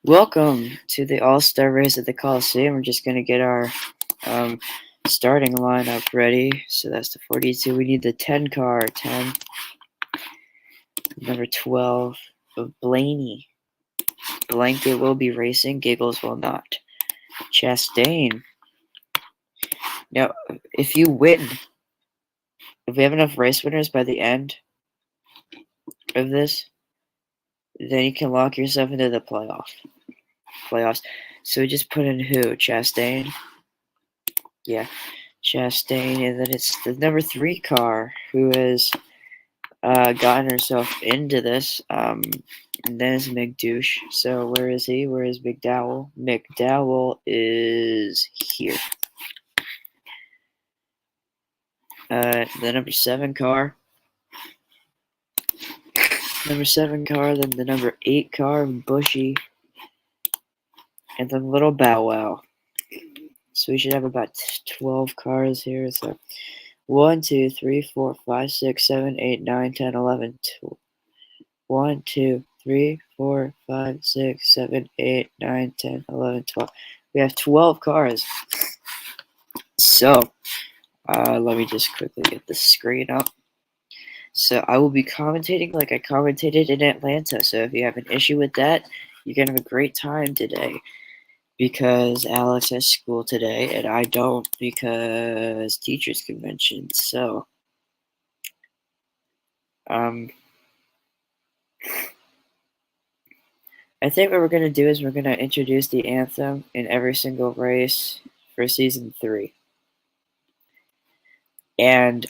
Welcome to the All-Star race at the Coliseum. We're just going to get our starting lineup ready. So that's the 42. We need the 10 car. 10. Number 12 of Blaney. Blanket will be racing. Giggles will not. Chastain. Now, if you win, if we have enough race winners by the end of this, then you can lock yourself into the playoffs. So we just put in who? Chastain? Yeah, Chastain. And then it's the number 3 car who has gotten herself into this. And then it's McDouche. So where is he? Where is McDowell? McDowell is here. The number 7 car. Number 7 car, then the number 8 car, Bushy. And then Little Bow Wow. So we should have about 12 cars here. So 1, 2, 3, 4, 5, 6, 7, 8, 9, 10, 11, 12. 1, 2, 3, 4, 5, 6, 7, 8, 9, 10, 11, 12. We have 12 cars. So, let me just quickly get the screen up. So, I will be commentating like I commentated in Atlanta. So, if you have an issue with that, you're going to have a great time today. Because Alex has school today, and I don't because teachers' convention. So, I think what we're going to do is we're going to introduce the anthem in every single race for Season 3. And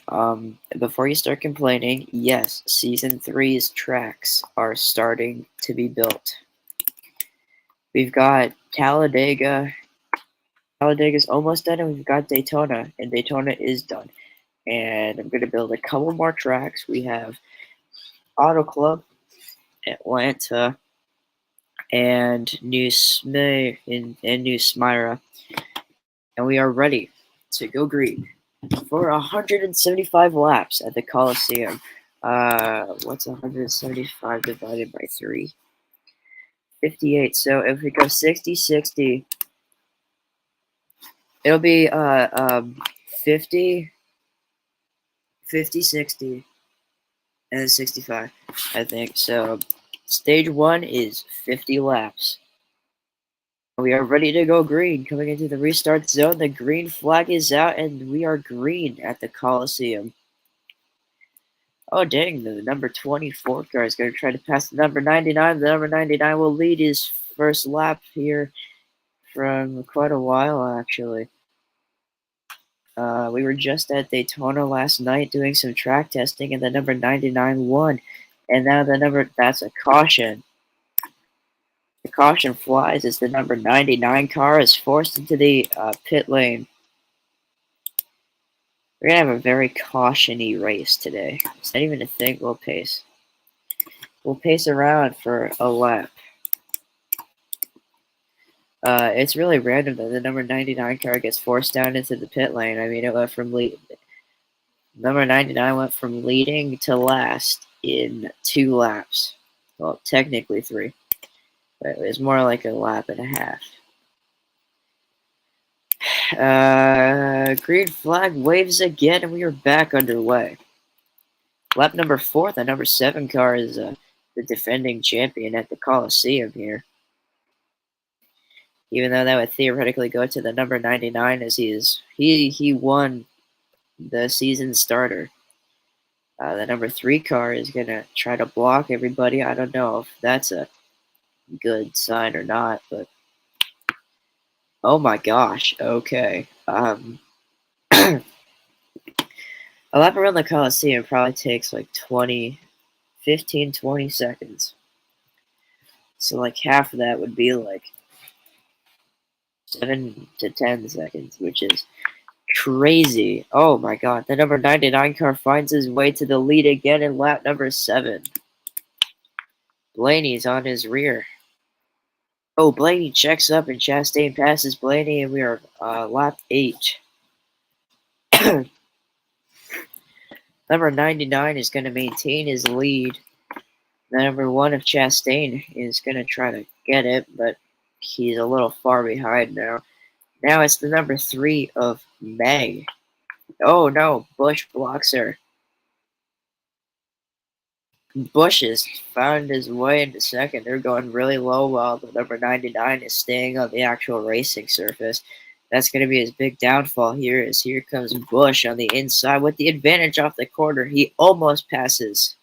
before you start complaining, yes, Season 3's tracks are starting to be built. We've got Talladega. Talladega's almost done, and we've got Daytona, and Daytona is done. And I'm going to build a couple more tracks. We have Auto Club, Atlanta, and New Smyrna, and we are ready to go green for 175 laps at the Coliseum. What's 175 divided by 3? 58. So if we go 60-60, it'll be 50, 60, and then 65, I think. So stage 1 is 50 laps. We are ready to go green. Coming into the restart zone, the green flag is out, and we are green at the Coliseum. Oh, dang, the number 24 car is going to try to pass the number 99. The number 99 will lead his first lap here from quite a while, actually. We were just at Daytona last night doing some track testing, and the number 99 won. And now that's a caution. The caution flies as the number 99 car is forced into the pit lane. We're going to have a very caution-y race today. It's not even a thing. We'll pace. We'll pace around for a lap. It's really random that the number 99 car gets forced down into the pit lane. I mean, it went from number 99 went from leading to last in 2 laps. Well, technically 3. But it was more like a lap and a half. Green flag waves again, and we are back underway. Lap number 4, the number 7 car is the defending champion at the Coliseum here. Even though that would theoretically go to the number 99, as he won the season starter. The number 3 car is gonna try to block everybody. I don't know if that's a good sign or not, but oh my gosh, okay. A lap around the Coliseum probably takes like 15, 20 seconds. So like half of that would be like 7 to 10 seconds, which is crazy. Oh my god, the number 99 car finds his way to the lead again in lap number 7. Blaney's on his rear. Oh, Blaney checks up and Chastain passes Blaney, and we are lap 8. Number 99 is going to maintain his lead. The number 1 of Chastain is going to try to get it, but he's a little far behind now. Now it's the number 3 of May. Oh no, Bush blocks her. Bush has found his way into second. They're going really low while the number 99 is staying on the actual racing surface. That's going to be his big downfall here. As here comes Bush on the inside with the advantage off the corner. He almost passes.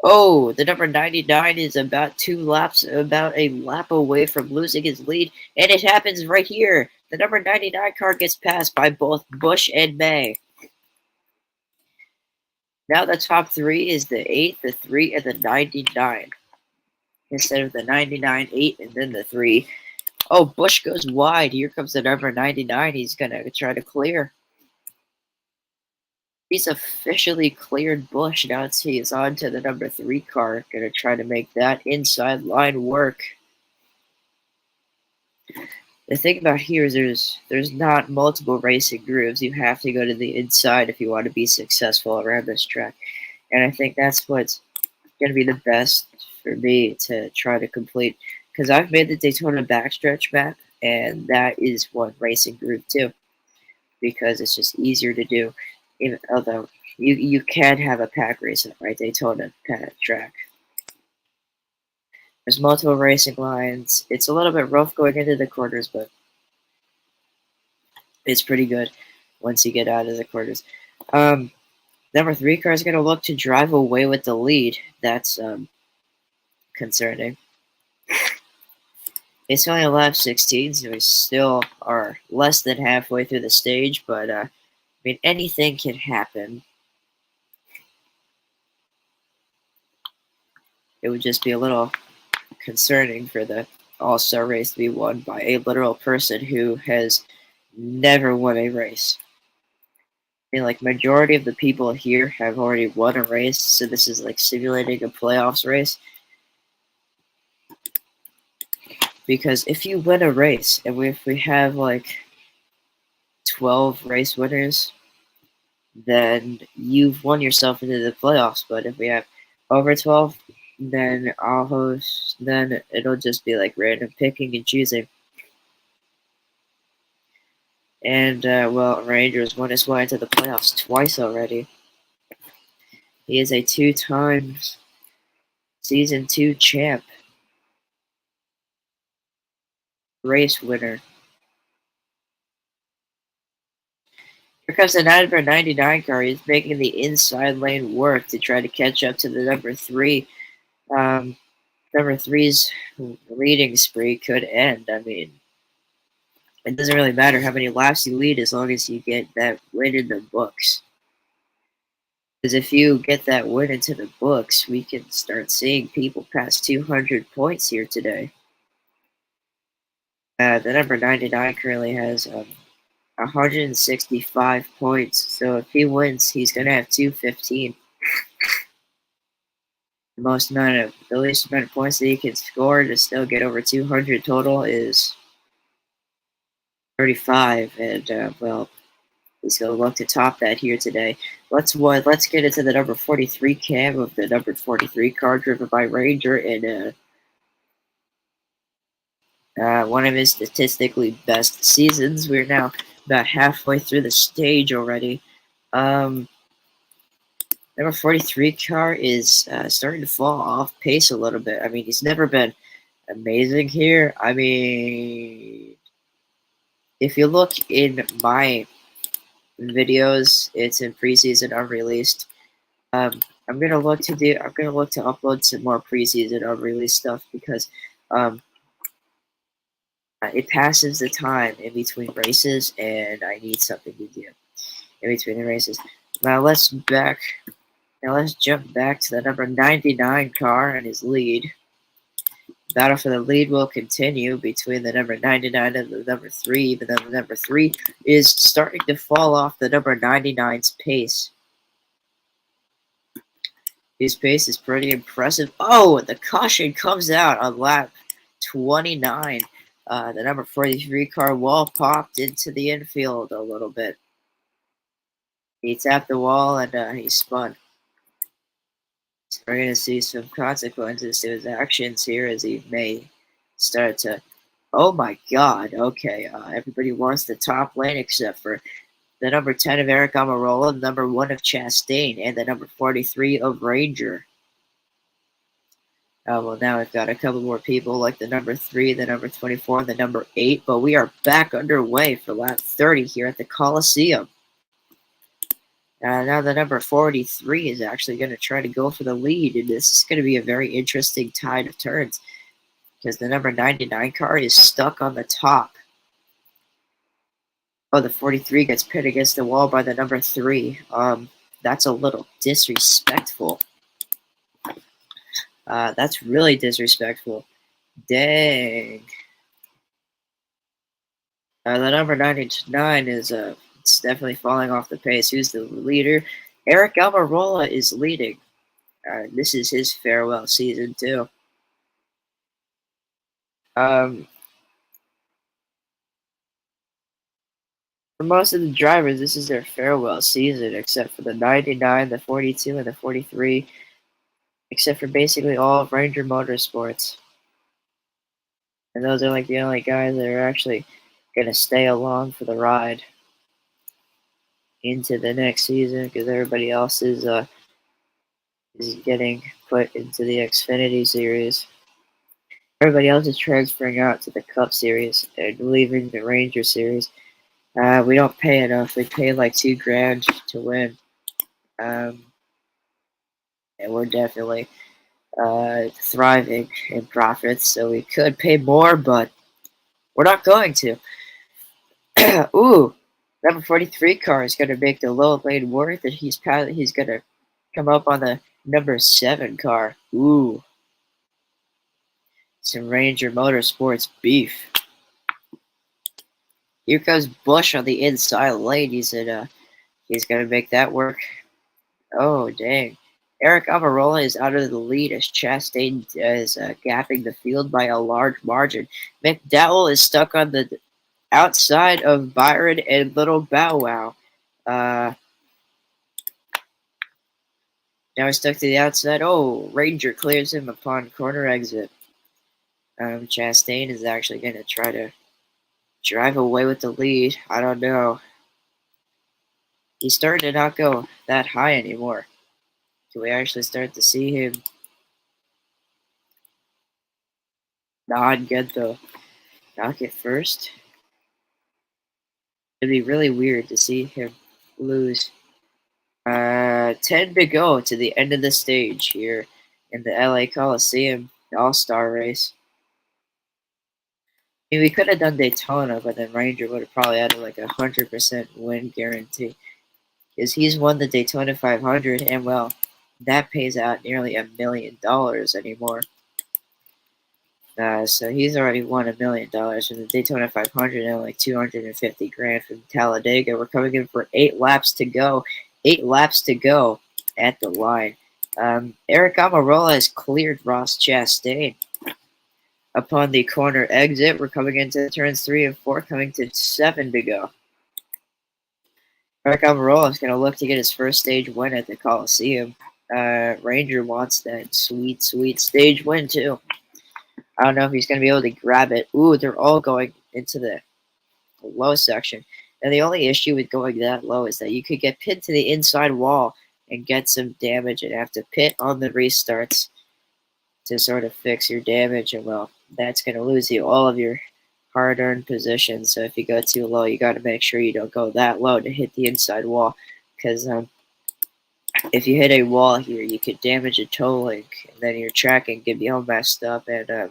Oh, the number 99 is about about a lap away from losing his lead, and it happens right here. The number 99 car gets passed by both Bush and May. Now the top 3 is the 8, the 3, and the 99. Instead of the 99, 8, and then the 3. Oh, Bush goes wide. Here comes the number 99. He's going to try to clear. He's officially cleared Bush. Now he's on to the number 3 car. Going to try to make that inside line work. The thing about here is there's not multiple racing grooves. You have to go to the inside if you want to be successful around this track. And I think that's what's going to be the best for me to try to complete. Because I've made the Daytona backstretch map, and that is one racing groove too. Because it's just easier to do. Although you can have a pack race at my Daytona track. There's multiple racing lines. It's a little bit rough going into the corners, but it's pretty good once you get out of the corners. Number 3 car is going to look to drive away with the lead. That's concerning. It's only lap 16, so we still are less than halfway through the stage, but I mean, anything can happen. It would just be a little concerning for the All-Star race to be won by a literal person who has never won a race. I mean, like, majority of the people here have already won a race, so this is like simulating a playoffs race. Because if you win a race, and if we have like 12 race winners, then you've won yourself into the playoffs. But if we have over 12, then then it'll just be like random picking and choosing. And well, Rangers won his way into the playoffs twice already. He is a 2-time Season 2 champ. Race winner. Here comes the number 99 car. He's making the inside lane work to try to catch up to the number 3. Number 3's leading spree could end. I mean, it doesn't really matter how many laps you lead as long as you get that win in the books. Because if you get that win into the books, we can start seeing people pass 200 points here today. The number 99 currently has 165 points. So if he wins, he's going to have 215. The least amount of points that he can score to still get over 200 total is 35. And, well, he's going to look to top that here today. Let's get into the number 43 cam of the number 43 car driven by Ranger in one of his statistically best seasons. We're now about halfway through the stage already. Number 43 car is starting to fall off pace a little bit. I mean, he's never been amazing here. I mean, if you look in my videos, it's in preseason unreleased. I'm gonna look to upload some more preseason unreleased stuff because it passes the time in between races, and I need something to do in between the races. Now let's jump back to the number 99 car and his lead. Battle for the lead will continue between the number 99 and the number 3, even though the number 3 is starting to fall off the number 99's pace. His pace is pretty impressive. Oh, the caution comes out on lap 29. The number 43 car wall popped into the infield a little bit. He tapped the wall and he spun. So we're going to see some consequences to his actions here as he may started to. Oh my God! Okay, everybody wants the top lane except for the number 10 of Eric Amarola, the number 1 of Chastain, and the number 43 of Ranger. Well, now we've got a couple more people like the number 3, the number 24, and the number 8, but we are back underway for lap 30 here at the Coliseum. Now the number 43 is actually going to try to go for the lead, and this is going to be a very interesting tide of turns because the number 99 car is stuck on the top. Oh, the 43 gets pinned against the wall by the number 3. That's a little disrespectful. That's really disrespectful. Dang. The number 99 is it's definitely falling off the pace. Who's the leader? Eric Almirola is leading. This is his farewell season too. For most of the drivers, this is their farewell season, except for the 99, the 42, and the 43, except for basically all of Ranger Motorsports. And those are like the only guys that are actually going to stay along for the ride into the next season, because everybody else is getting put into the Xfinity series. Everybody else is transferring out to the Cup series and leaving the Ranger series. We don't pay enough. We pay like $2,000 to win. And we're definitely thriving in profits, so we could pay more, but we're not going to. Ooh, number 43 car is going to make the low lane worth it. He's going to come up on the number 7 car. Ooh. Some Ranger Motorsports beef. Here comes Bush on the inside lane. He's going to make that work. Oh, dang. Eric Amarola is out of the lead as Chastain is gapping the field by a large margin. McDowell is stuck on the outside of Byron and Little Bow Wow. Now he's stuck to the outside. Oh, Ranger clears him upon corner exit. Chastain is actually going to try to drive away with the lead. I don't know. He's starting to not go that high anymore. Can we actually start to see him not get first? It'd be really weird to see him lose. 10 to go to the end of the stage here in the LA Coliseum All-Star race. I mean, we could have done Daytona, but then Ranger would have probably had like 100% win guarantee. Because he's won the Daytona 500, and well, that pays out nearly $1 million anymore. So he's already won $1 million from the Daytona 500 and like $250,000 from Talladega. We're coming in for 8 laps to go. 8 laps to go at the line. Eric Amarola has cleared Ross Chastain. Upon the corner exit, we're coming into turns 3 and 4, coming to 7 to go. Eric Amarola is going to look to get his first stage win at the Coliseum. Ranger wants that sweet, sweet stage win too. I don't know if he's going to be able to grab it. Ooh, they're all going into the low section. And the only issue with going that low is that you could get pinned to the inside wall and get some damage and have to pit on the restarts to sort of fix your damage. And well, that's going to lose you all of your hard-earned positions. So if you go too low, you got to make sure you don't go that low to hit the inside wall. Because if you hit a wall here, you could damage a toe link. And then your tracking could be all messed up. And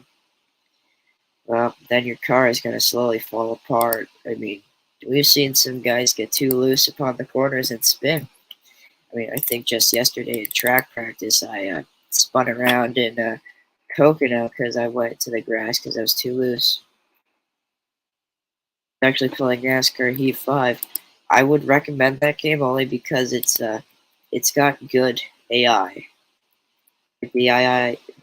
well, then your car is going to slowly fall apart. I mean, we've seen some guys get too loose upon the corners and spin. I mean, I think just yesterday in track practice, I spun around in Coconut because I went to the grass because I was too loose. Actually playing NASCAR Heat 5. I would recommend that game only because it's got good AI. The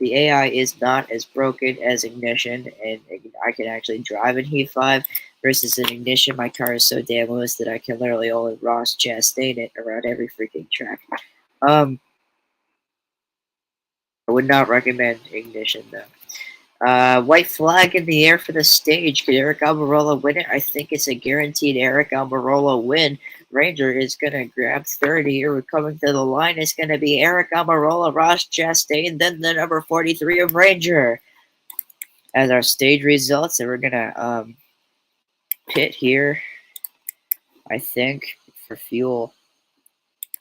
AI is not as broken as Ignition, and I can actually drive in Heat 5 versus in Ignition. My car is so damn loose that I can literally only Ross Chastain it around every freaking track. I would not recommend Ignition though. White flag in the air for the stage. Could Eric Almirola win it? I think it's a guaranteed Eric Almirola win. Ranger is going to grab 30 here. We're coming to the line. It's going to be Eric Almirola, Ross Chastain, then the number 43 of Ranger. As our stage results, and we're going to pit here, I think, for fuel.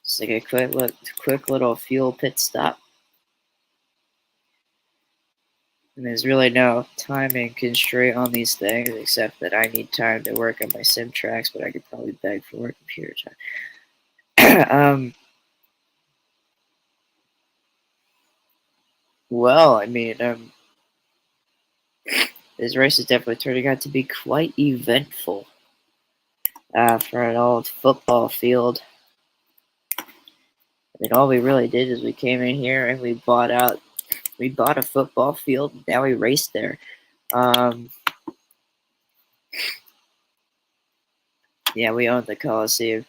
Just like a quick little fuel pit stop. And there's really no timing constraint on these things, except that I need time to work on my sim tracks, but I could probably beg for more computer time. Well, I mean, this race is definitely turning out to be quite eventful for an old football field. I mean, all we really did is we came in here and we bought a football field. Now we raced there. Yeah, we own the Coliseum.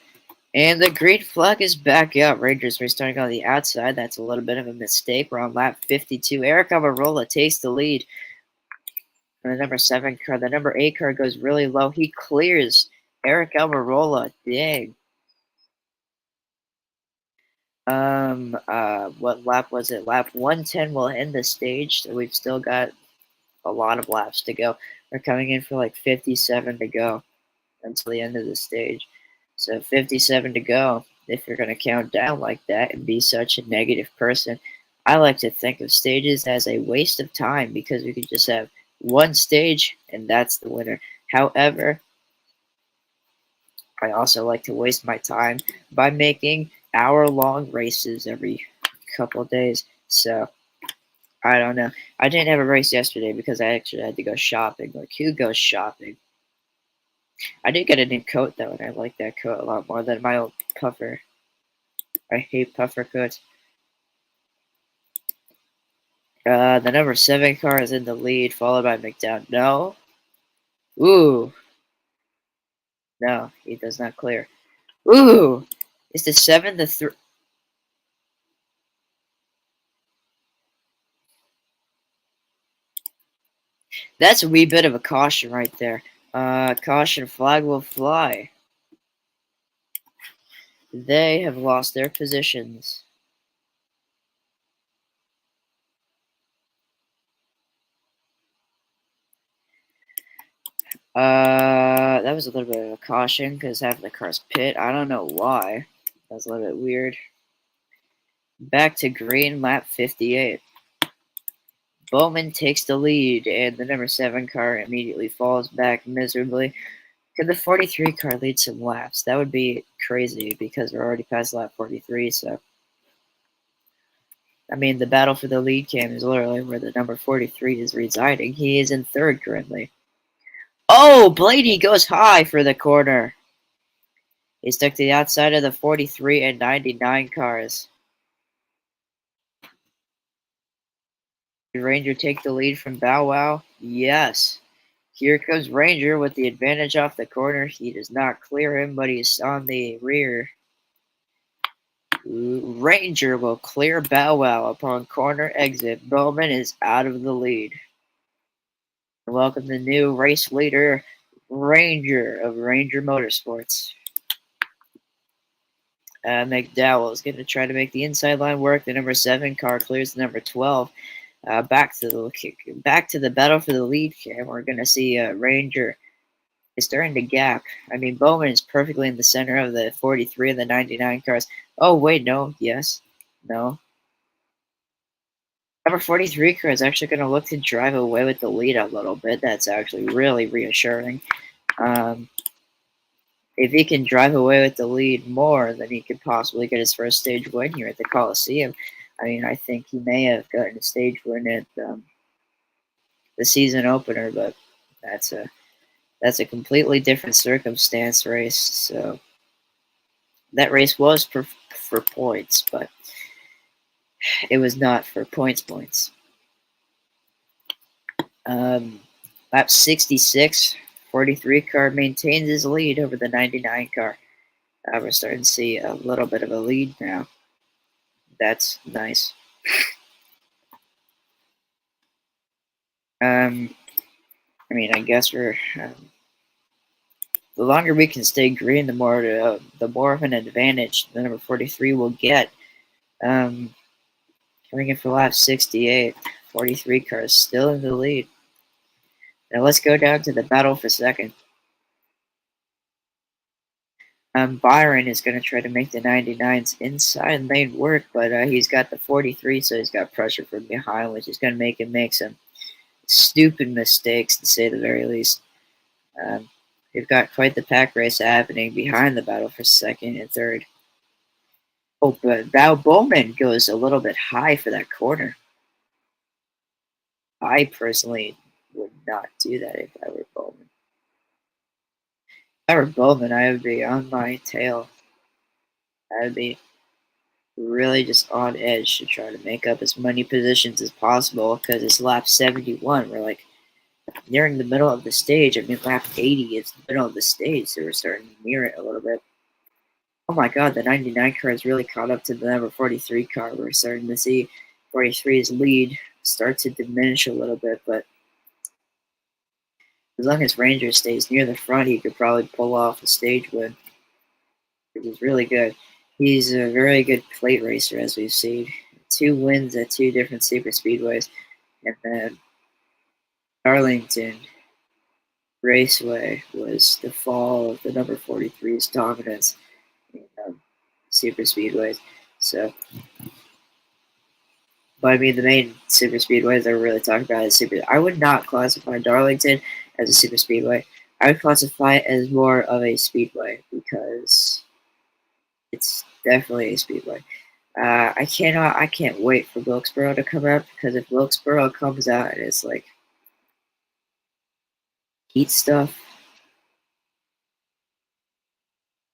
And the green flag is back up. Rangers are starting on the outside. That's a little bit of a mistake. We're on lap 52. Eric Almirola takes the lead. And the number 7 car. The number 8 car goes really low. He clears Eric Almirola. Dang. What lap was it? Lap 110 will end the stage. So we've still got a lot of laps to go. We're coming in for like 57 to go until the end of the stage. So 57 to go. If you're going to count down like that and be such a negative person, I like to think of stages as a waste of time because we could just have one stage and that's the winner. However, I also like to waste my time by making hour-long races every couple of days. So I don't know. I didn't have a race yesterday because I actually had to go shopping. Like, who goes shopping? I did get a new coat though, and I like that coat a lot more than my old puffer. I hate puffer coats. The number 7 car is in the lead, followed by McDowell. No. Ooh. No, he does not clear. Ooh. Is the 7 the 3? That's a wee bit of a caution right there. Caution flag will fly. They have lost their positions. That was a little bit of a caution because half the cars pit. I don't know why. That was a little bit weird. Back to green, lap 58. Bowman takes the lead, and the number 7 car immediately falls back miserably. Could the 43 car lead some laps? That would be crazy because we're already past lap 43, so. I mean, the battle for the lead cam is literally where the number 43 is residing. He is in 3rd currently. Oh, Blaney goes high for the corner. He stuck to the outside of the 43 and 99 cars. Did Ranger take the lead from Bow Wow? Yes. Here comes Ranger with the advantage off the corner. He does not clear him, but he's on the rear. Ranger will clear Bow Wow upon corner exit. Bowman is out of the lead. Welcome the new race leader, Ranger of Ranger Motorsports. McDowell is going to try to make the inside line work. The number 7 car clears the number 12. Back to the battle for the lead cam. We're going to see Ranger is starting to gap. I mean, Bowman is perfectly in the center of the 43 and the 99 cars. Oh, wait, no. Yes. No. Number 43 car is actually going to look to drive away with the lead a little bit. That's actually really reassuring. If he can drive away with the lead more, then he could possibly get his first stage win here at the Coliseum. I mean, I think he may have gotten a stage win at the season opener, but that's a completely different circumstance race. So that race was for points, but it was not for points. Lap 66, 43 car maintains his lead over the 99 car. We're starting to see a little bit of a lead now. That's nice. I mean, I guess we're the longer we can stay green, the more of an advantage the number 43 will get. Coming in for lap 68, 43 cars still in the lead. Now let's go down to the battle for second. Byron is going to try to make the 99's inside lane work, but he's got the 43, so he's got pressure from behind, which is going to make him make some stupid mistakes, to say the very least. We've got quite the pack race happening behind the battle for second and third. Oh, but Val Bowman goes a little bit high for that corner. I personally would not do that if I were Bowman. If I were Bowman, I would be on my tail. I would be really just on edge to try to make up as many positions as possible, because it's lap 71. We're like nearing the middle of the stage. I mean, lap 80 is the middle of the stage, so we're starting to near it a little bit. Oh my god, the 99 car has really caught up to the number 43 car. We're starting to see 43's lead start to diminish a little bit, but as long as Ranger stays near the front, he could probably pull off a stage win. It was really good. He's a very good plate racer, as we've seen. 2 wins at 2 different super speedways. And then Darlington Raceway was the fall of the number 43's dominance in super speedways. So, but I mean, the main super speedways that we're really talking about is super. I would not classify Darlington as a super speedway. I would classify it as more of a speedway, because it's definitely a speedway. I can't wait for Wilkesboro to come out, because if Wilkesboro comes out and it's like heat stuff,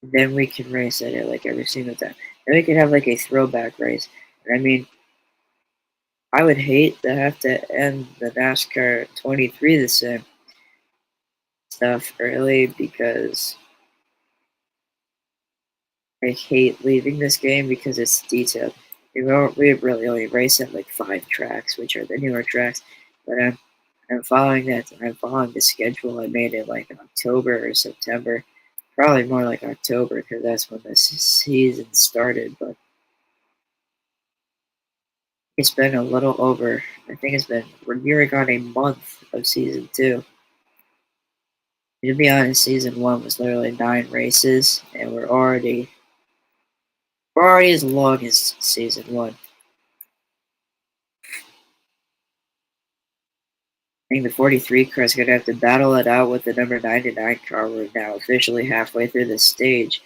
then we can race at it like every single time. Then we could have like a throwback race. And I mean, I would hate to have to end the NASCAR 23 the same stuff early, because I hate leaving this game because it's detailed. We really only race at like 5 tracks, which are the newer tracks, but I'm following that. I'm following the schedule I made in like October or September. Probably more like October, because that's when the season started. But it's been a little over. I think we're nearing on a month of season 2. To be honest, season 1 was literally 9 races, and we're already as long as season 1. I think the 43 car is going to have to battle it out with the number 99 car. We're now officially halfway through the stage.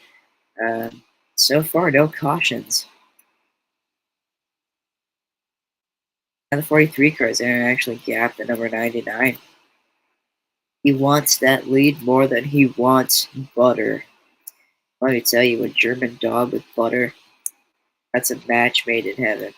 So far, no cautions. And the 43 car is going to actually gap the number 99. He wants that lead more than he wants butter. Let me tell you, a German dog with butter, that's a match made in heaven.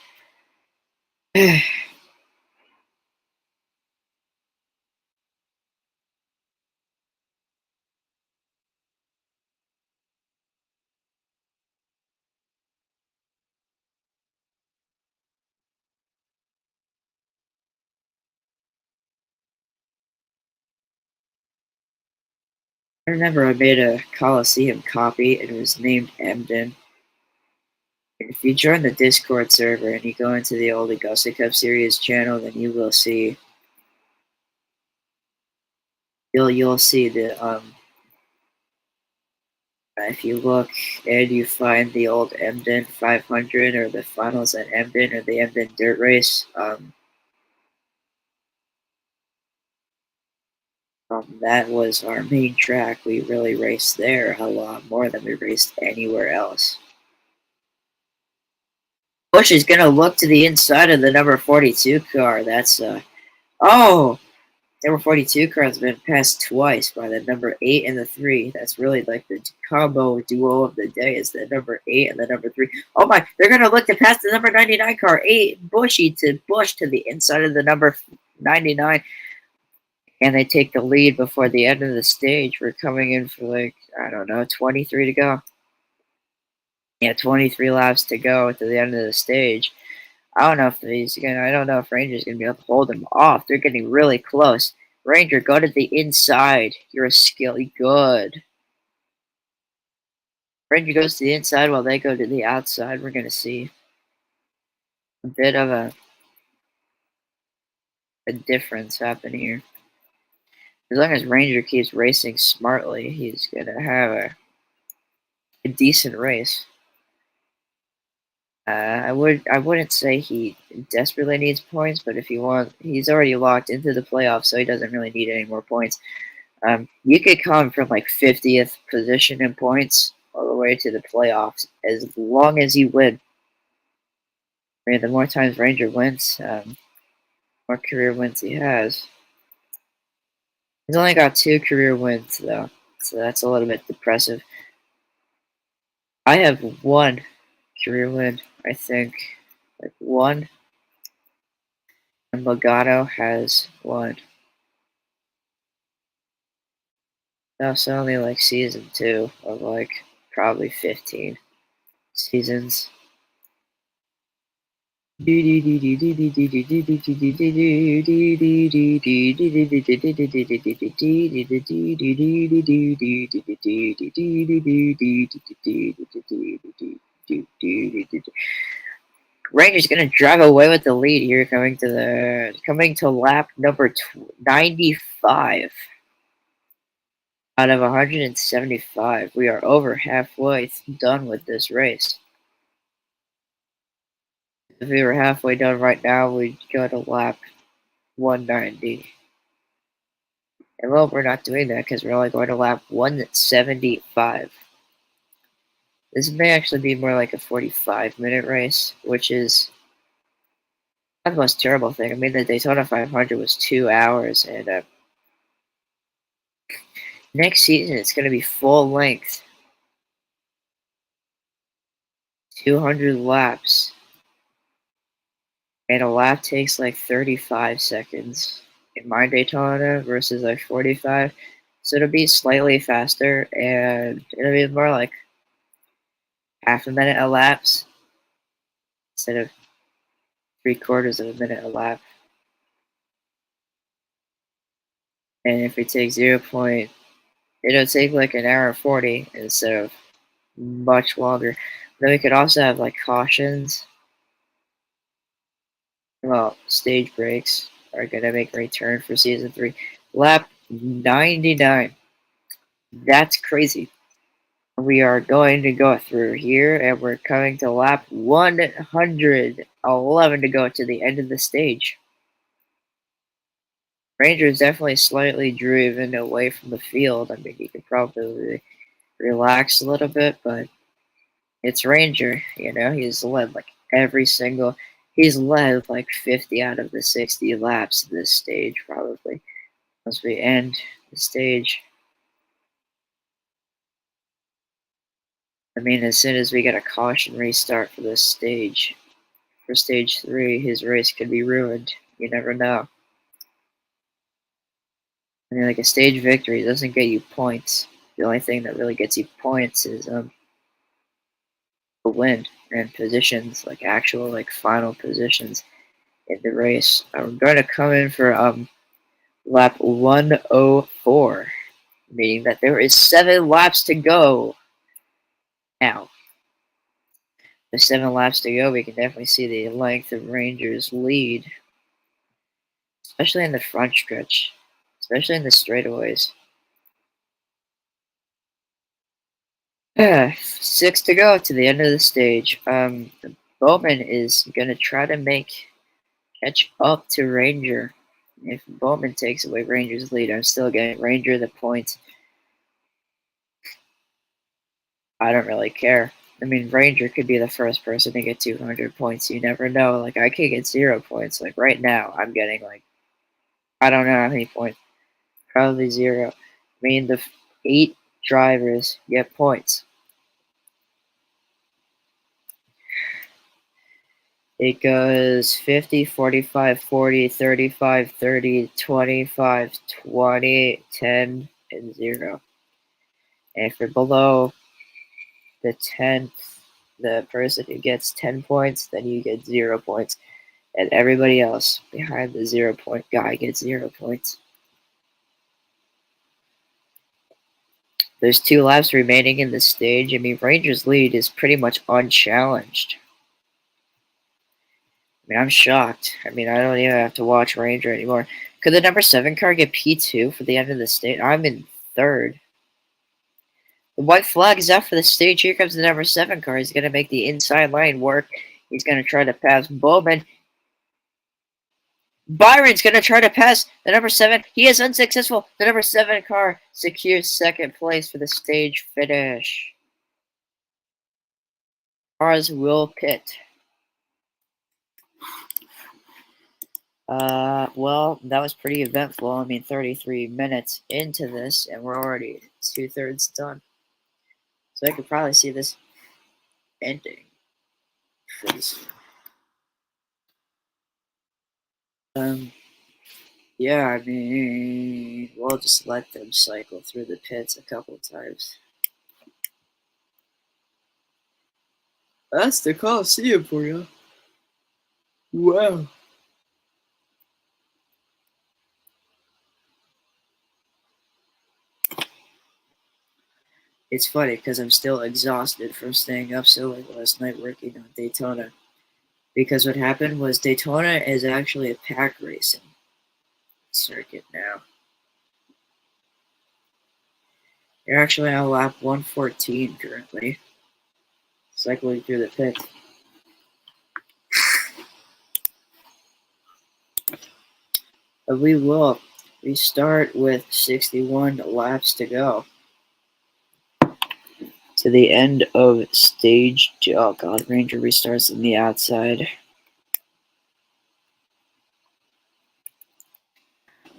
I remember I made a Coliseum copy, and it was named Emden. If you join the Discord server and you go into the old Augusta Cup Series channel, then you will see you'll see the if you look and you find the old Emden 500 or the finals at Emden or the Emden Dirt Race, that was our main track. We really raced there a lot more than we raced anywhere else. Bush is gonna look to the inside of the number 42 car. That's oh, number 42 car has been passed twice by the number 8 and the 3. That's really like the combo duo of the day, is the number 8 and the number 3. Oh my, they're going to look to pass the number 99 car. 8 Bushy to Bush to the inside of the number 99. And they take the lead before the end of the stage. We're coming in for like, I don't know, 23 to go. Yeah, 23 laps to go to the end of the stage. I don't know if I don't know if Ranger's gonna be able to hold him off. They're getting really close. Ranger, go to the inside. You're a skilly good. Ranger goes to the inside while they go to the outside. We're gonna see a bit of a difference happen here. As long as Ranger keeps racing smartly, he's gonna have a decent race. I wouldn't say he desperately needs points, but if he wants, he's already locked into the playoffs, so he doesn't really need any more points. You could come from like 50th position in points all the way to the playoffs as long as you win. I mean, the more times Ranger wins, more career wins he has. He's only got 2 career wins though, so that's a little bit depressive. I have 1 career win, I think, like 1, and Logano has 1. That's only like season 2 of like probably 15 seasons. Ranger's gonna drive away with the lead here, coming to lap number 95 out of 175. We are over halfway done with this race. If we were halfway done right now, we'd go to lap 190. And well, we're not doing that because we're only going to lap 175. This may actually be more like a 45-minute race, which is not the most terrible thing. I mean, the Daytona 500 was 2 hours, and next season it's going to be full length. 200 laps. And a lap takes like 35 seconds in my Daytona versus like 45. So it'll be slightly faster, and it'll be more like half a minute a lap instead of 3/4 of a minute a lap. And if we take 0 point, it'll take like an hour 40 instead of much longer. Then we could also have like cautions. Well, stage breaks are gonna make a return for season 3. Lap 99. That's crazy. We are going to go through here, and we're coming to lap 111 to go to the end of the stage. Ranger is definitely slightly driven away from the field. I mean, he could probably relax a little bit, but it's Ranger, you know, he's led like he's led like 50 out of the 60 laps of this stage, probably, once we end the stage. I mean, as soon as we get a caution restart for this stage, for stage 3, his race could be ruined. You never know. I mean, like a stage victory doesn't get you points. The only thing that really gets you points is the win and positions, like actual like final positions in the race. I'm going to come in for lap 104, meaning that there is 7 laps to go. Now, with 7 laps to go, we can definitely see the length of Ranger's lead, especially in the front stretch, especially in the straightaways. 6 to go to the end of the stage. Bowman is gonna try to catch up to Ranger. If Bowman takes away Ranger's lead, I'm still getting Ranger the points. I don't really care. I mean, Ranger could be the first person to get 200 points. You never know. Like, I could get 0 points. Like, right now, I'm getting, like, I don't know how many points. Probably 0. I mean, the 8 drivers get points. It goes 50, 45, 40, 35, 30, 25, 20, 10, and 0. And if you're below the 10th, the person who gets 10 points, then you get 0 points. And everybody else behind the 0 point guy gets 0 points. There's 2 laps remaining in the stage. I mean, Ranger's lead is pretty much unchallenged. I mean, I'm shocked. I mean, I don't even have to watch Ranger anymore. Could the number 7 car get P2 for the end of the stage? I'm in 3rd. The white flag is out for the stage. Here comes the number 7 car. He's going to make the inside line work. He's going to try to pass Bowman. Byron's going to try to pass the number 7. He is unsuccessful. The number 7 car secures 2nd place for the stage finish. Cars will pit. Well, that was pretty eventful. I mean, 33 minutes into this, and we're already 2/3 done. So I could probably see this ending pretty soon. Yeah, I mean, we'll just let them cycle through the pits a couple times. That's the Coliseum for you. Wow. It's funny because I'm still exhausted from staying up so late last night working on Daytona. Because what happened was Daytona is actually a pack racing circuit now. They're actually on lap 114 currently, cycling through the pits. But we will restart with 61 laps to go. To the end of stage 2. Oh god, Ranger restarts on the outside.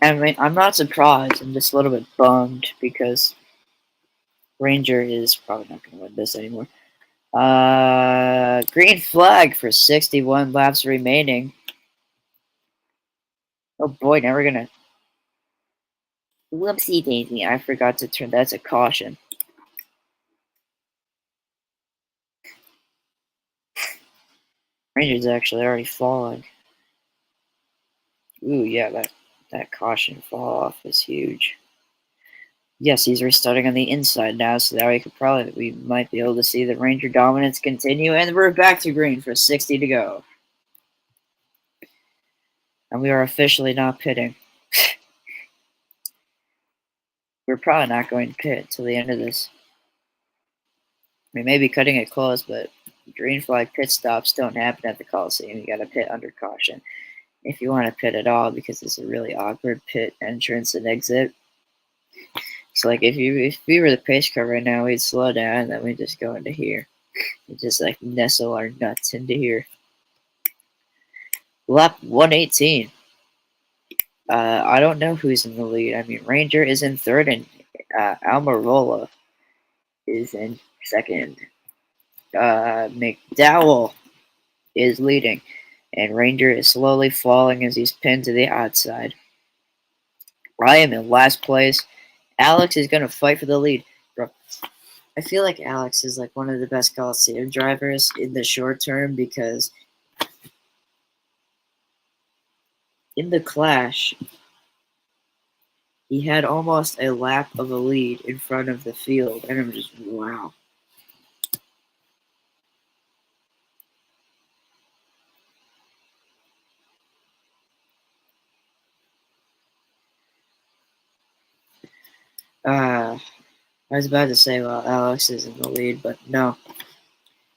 I mean, I'm not surprised. I'm just a little bit bummed because Ranger is probably not going to win this anymore. Green flag for 61 laps remaining. Oh boy, now we're gonna. Whoopsie daisy, I forgot to turn. That's a caution. Ranger's actually already falling. Ooh, yeah, that caution fall off is huge. Yes, he's restarting on the inside now, so that we might be able to see the Ranger dominance continue, and we're back to green for 60 to go. And we are officially not pitting. We're probably not going to pit till the end of this. We may be cutting it close, but green flag pit stops don't happen at the Coliseum. You gotta pit under caution if you want to pit at all, because it's a really awkward pit entrance and exit. So like if we were the pace car right now, we'd slow down and then we just go into here. We just like nestle our nuts into here. Lap 118. I don't know who's in the lead. I mean, Ranger is in 3rd and Almirola is in 2nd. McDowell is leading, and Ranger is slowly falling as he's pinned to the outside. I am in last place. Alex is going to fight for the lead. Bro, I feel like Alex is like one of the best Coliseum drivers in the short term because in the clash, he had almost a lap of a lead in front of the field, and I'm just, wow. I was about to say, well, Alex is in the lead, but no.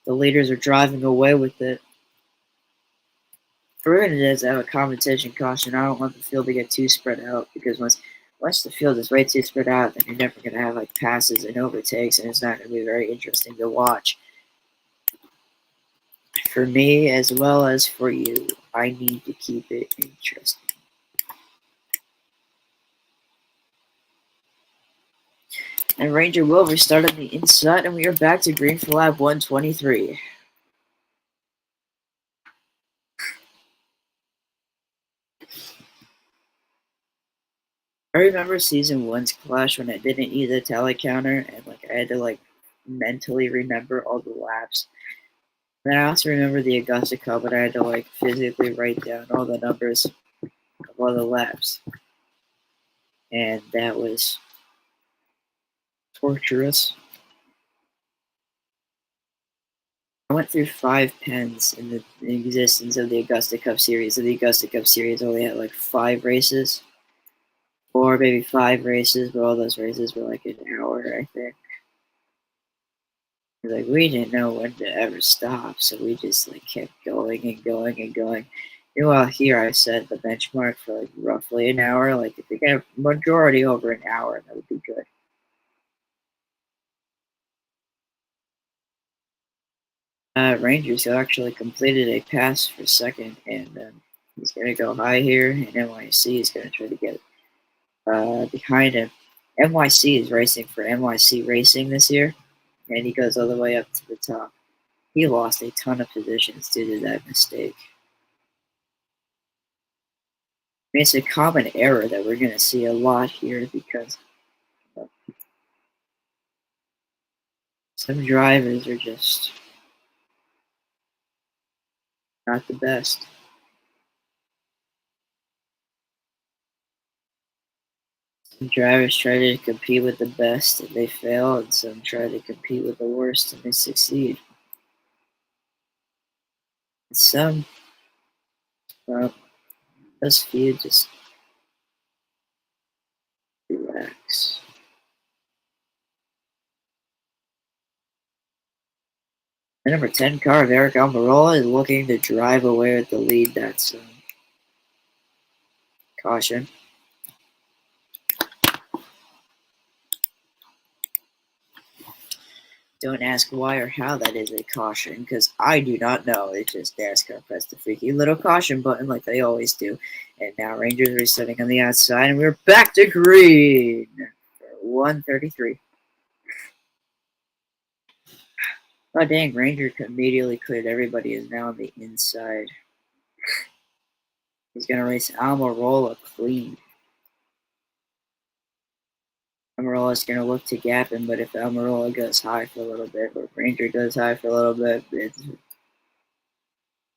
The leaders are driving away with it. We're going to just have a competition caution. I don't want the field to get too spread out, because once the field is way too spread out, then you're never going to have like passes and overtakes, and it's not going to be very interesting to watch. For me, as well as for you, I need to keep it interesting. And Ranger will restart on the inside, and we are back to green for lap 123. I remember season 1's clash when I didn't use a tally counter, and like I had to like mentally remember all the laps. And I also remember the Augusta Cup, but I had to like physically write down all the numbers of all the laps, and that was torturous. I went through 5 pens in the existence of the Augusta Cup series. And the Augusta Cup series only had like 5 races, or maybe 5 races, but all those races were like an hour, I think. Like we didn't know when to ever stop, so we just like kept going and going and going. Meanwhile, here I set the benchmark for like roughly an hour. Like if we get a majority over an hour, that would be good. Rangers who actually completed a pass for second, and he's gonna go high here, and NYC is gonna try to get behind him. NYC is racing for NYC Racing this year, and he goes all the way up to the top. He lost a ton of positions due to that mistake. I mean, it's a common error that we're going to see a lot here because some drivers are just not the best. Some drivers try to compete with the best and they fail, and some try to compete with the worst and they succeed. And some, well, those few just relax. The number 10 car of Eric Almirola is looking to drive away with the lead. That's caution. Don't ask why or how that is a caution, because I do not know. It's just NASCAR pressed the freaky little caution button like they always do. And now Rangers are sitting on the outside, and we're back to green for 133. Oh, dang, Ranger immediately cleared. Everybody is now on the inside. He's going to race Almirola clean. Almirola's going to look to gap him, but if Almirola goes high for a little bit, or Ranger goes high for a little bit,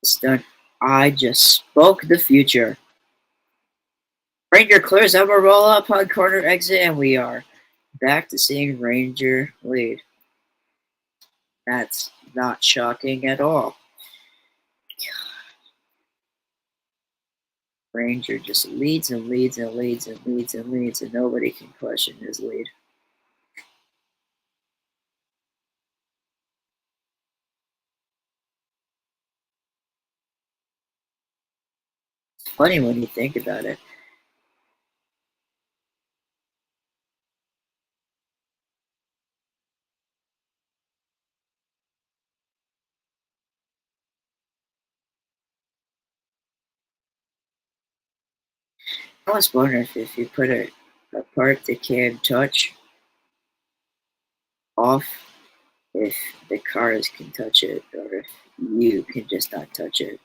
it's done. I just spoke the future. Ranger clears Almirola upon corner exit, and we are back to seeing Ranger lead. That's not shocking at all. Ranger just leads and leads and leads and leads and leads, and nobody can question his lead. It's funny when you think about it. I was wondering if you put a part that can touch off, if the cars can touch it, or if you can just not touch it.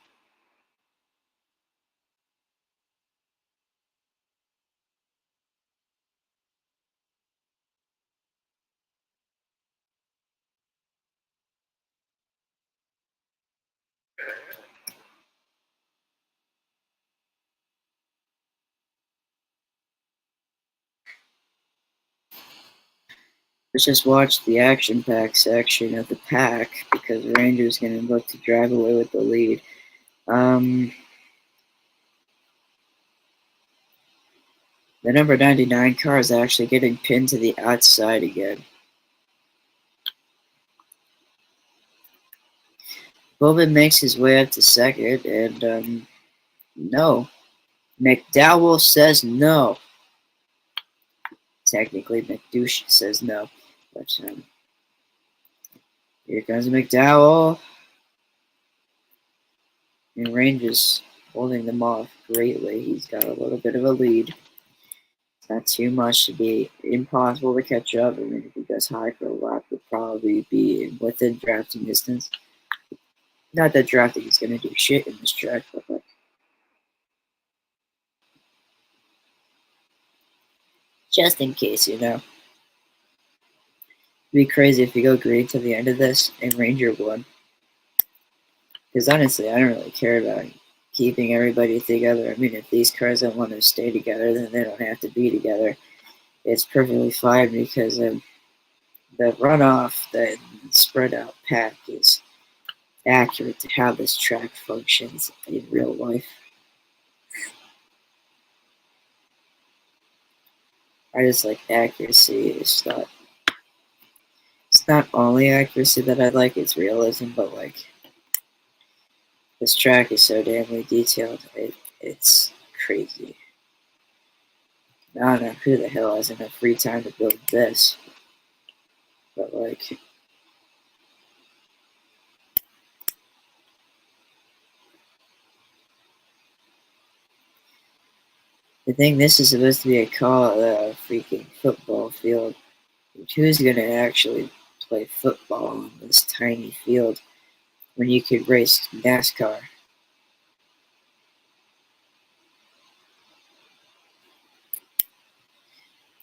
Let's just watch the action-packed section of the pack, because Ranger's going to look to drive away with the lead. The number 99 car is actually getting pinned to the outside again. Bowman makes his way up to second, and no. McDowell says no. Technically, McDouche says no. But here comes McDowell. And Rangers holding them off greatly. He's got a little bit of a lead. It's not too much to be impossible to catch up. I mean, if he goes high for a lap, he'll probably be within drafting distance. Not that drafting is going to do shit in this track, but like, just in case, you know. It'd be crazy if you go green to the end of this and Ranger won. Because honestly, I don't really care about keeping everybody together. I mean, if these cars don't want to stay together, then they don't have to be together. It's perfectly fine because the runoff, the spread out pack is accurate to how this track functions in real life. I just like accuracy. It's not only accuracy that I like, it's realism, but like this track is so damnly detailed. It's crazy. I don't know who the hell has enough free time to build this, but like I think this is supposed to be a freaking football field. Who's gonna actually play football on this tiny field when you could race NASCAR?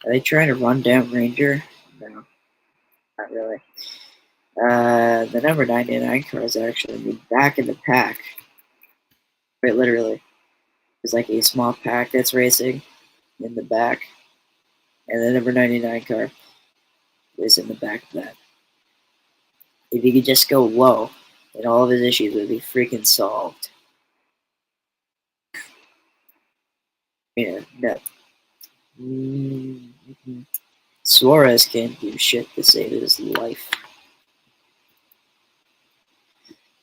Are they trying to run down Ranger? No, not really. The number 99 car is actually in the back of the pack. Right, literally. There's like a small pack that's racing in the back, and the number 99 car is in the back of that. If he could just go low, then all of his issues would be freaking solved. No. Mm-hmm. Suarez can't do shit to save his life.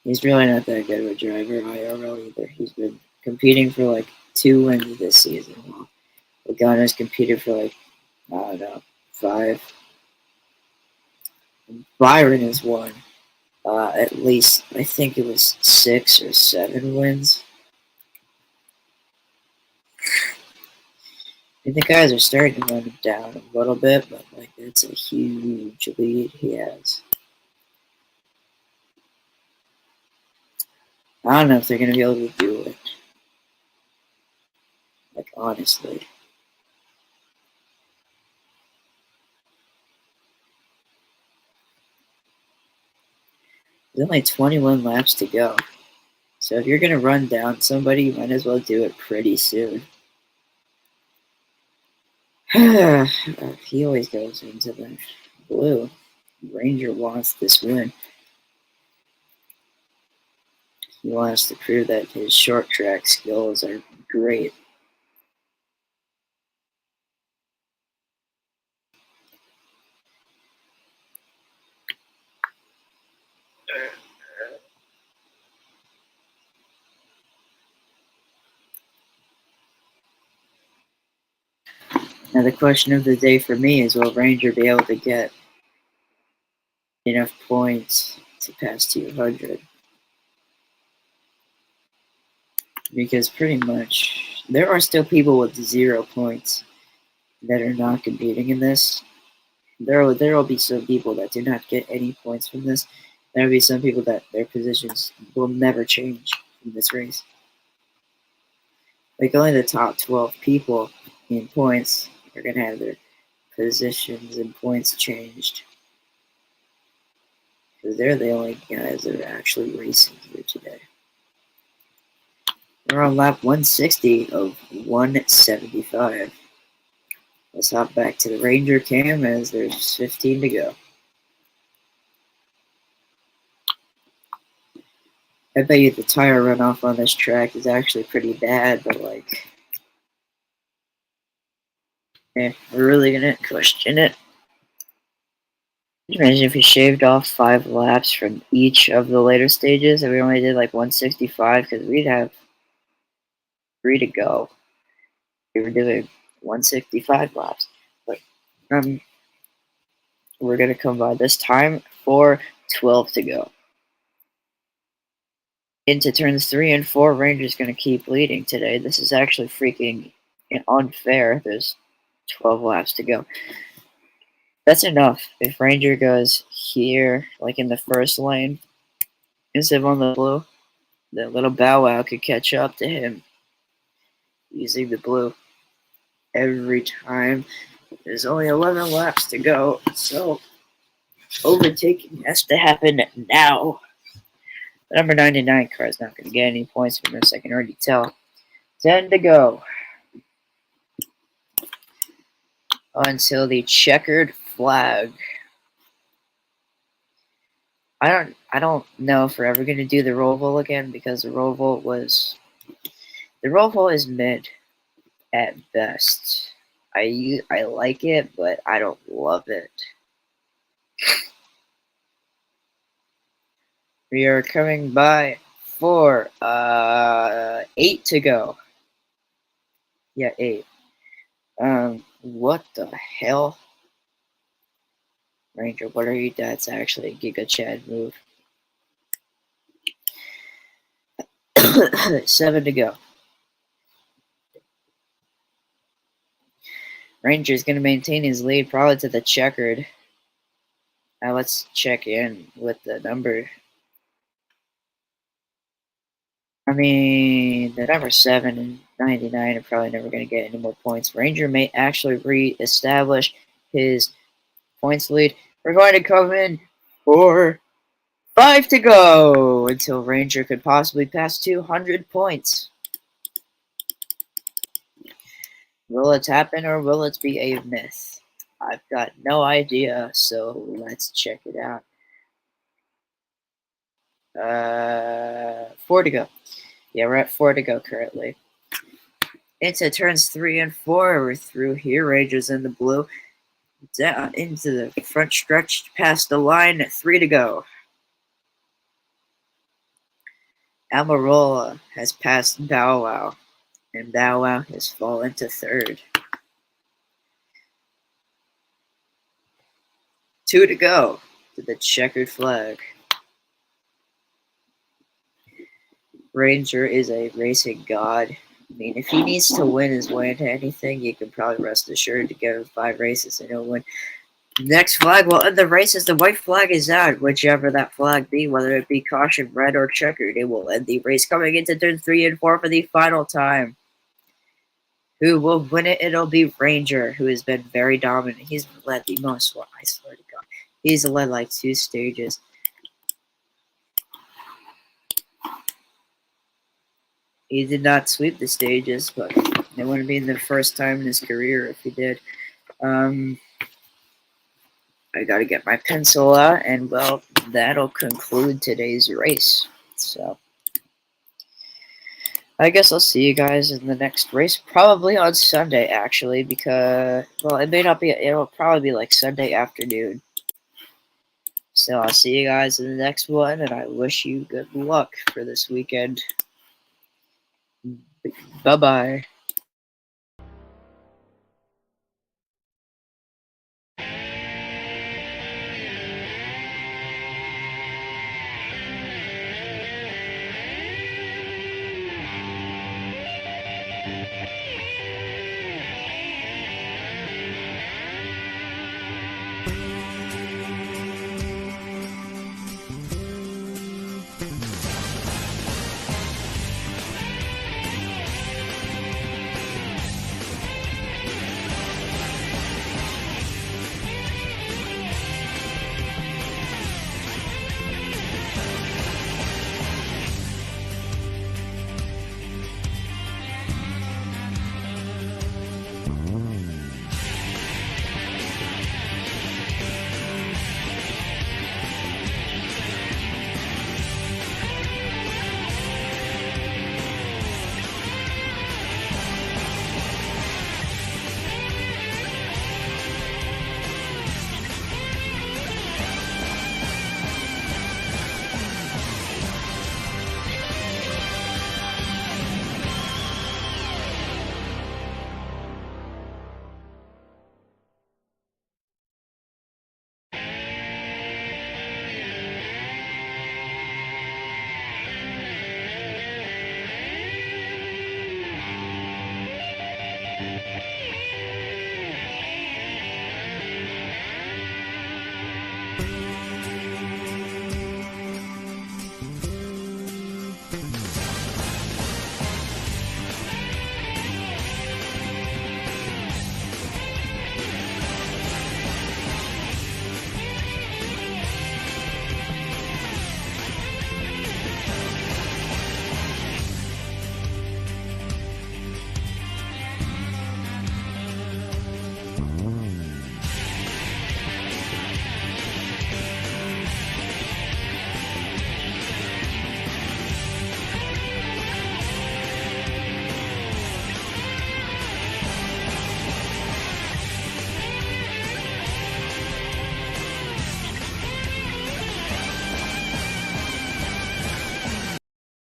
He's really not that good of a driver IRL either. He's been competing for like 2 wins this season. While Logano's competed for like, I don't know, 5. And Byron has won at least, I think it was 6 or 7 wins. I think the guys are starting to run him down a little bit, but like that's a huge lead he has. I don't know if they're going to be able to do it. Like, honestly. There's only 21 laps to go. So if you're going to run down somebody, you might as well do it pretty soon. He always goes into the blue. Ranger wants this win. He wants to prove that his short track skills are great. Now the question of the day for me is, will Ranger be able to get enough points to pass 200? Because pretty much there are still people with 0 points that are not competing in this. There will be some people that do not get any points from this. There will be some people that their positions will never change in this race. Like only the top 12 people in points are going to have their positions and points changed. Because they're the only guys that are actually racing here today. We're on lap 160 of 175. Let's hop back to the Ranger cam as there's 15 to go. I bet you the tire runoff on this track is actually pretty bad, but like, we're really gonna question it. Imagine if we shaved off 5 laps from each of the later stages and we only did like 165, because we'd have 3 to go. We were doing 165 laps, but we're gonna come by this time for 12 to go. Into turns 3 and 4, Ranger's going to keep leading today. This is actually freaking unfair. There's 12 laps to go. That's enough. If Ranger goes here, like in the first lane, instead of on the blue, the little Bow Wow could catch up to him using the blue every time. There's only 11 laps to go, so overtaking has to happen now. The number 99 card is not going to get any points from this, I can already tell. 10 to go. Until the checkered flag. I don't know if we're ever going to do the Roval again, because the Roval is mid at best. I like it, but I don't love it. We are coming by for 8 to go. Yeah, 8. What the hell? Ranger, what are you? That's actually a Giga Chad move. 7 to go. Ranger's going to maintain his lead probably to the checkered. Now let's check in with the number. I mean, the number 7 and 99 are probably never going to get any more points. Ranger may actually re-establish his points lead. We're going to come in for 5 to go until Ranger could possibly pass 200 points. Will it happen or will it be a myth? I've got no idea, so let's check it out. 4 to go. Yeah, we're at 4 to go currently. Into turns 3 and 4. We're through here. Rangers in the blue. Down into the front stretch past the line. 3 to go. Amarola has passed Bow Wow, and Bow Wow has fallen to 3rd. 2 to go to the checkered flag. Ranger is a racing god. I mean, if he needs to win his way into anything, you can probably rest assured to give him 5 races and he'll win. Next flag will end the races. The white flag is out, whichever that flag be, whether it be caution, red, or checkered. It will end the race coming into turn 3 and 4 for the final time. Who will win it? It'll be Ranger, who has been very dominant. He's led the most. Well, I swear to God. He's led like 2 stages. He did not sweep the stages, but it wouldn't be the first time in his career if he did. I got to get my pencil out, and well, that'll conclude today's race. So, I guess I'll see you guys in the next race, probably on Sunday, actually, because, well, it may not be, it'll probably be like Sunday afternoon. So, I'll see you guys in the next one, and I wish you good luck for this weekend. Bye-bye.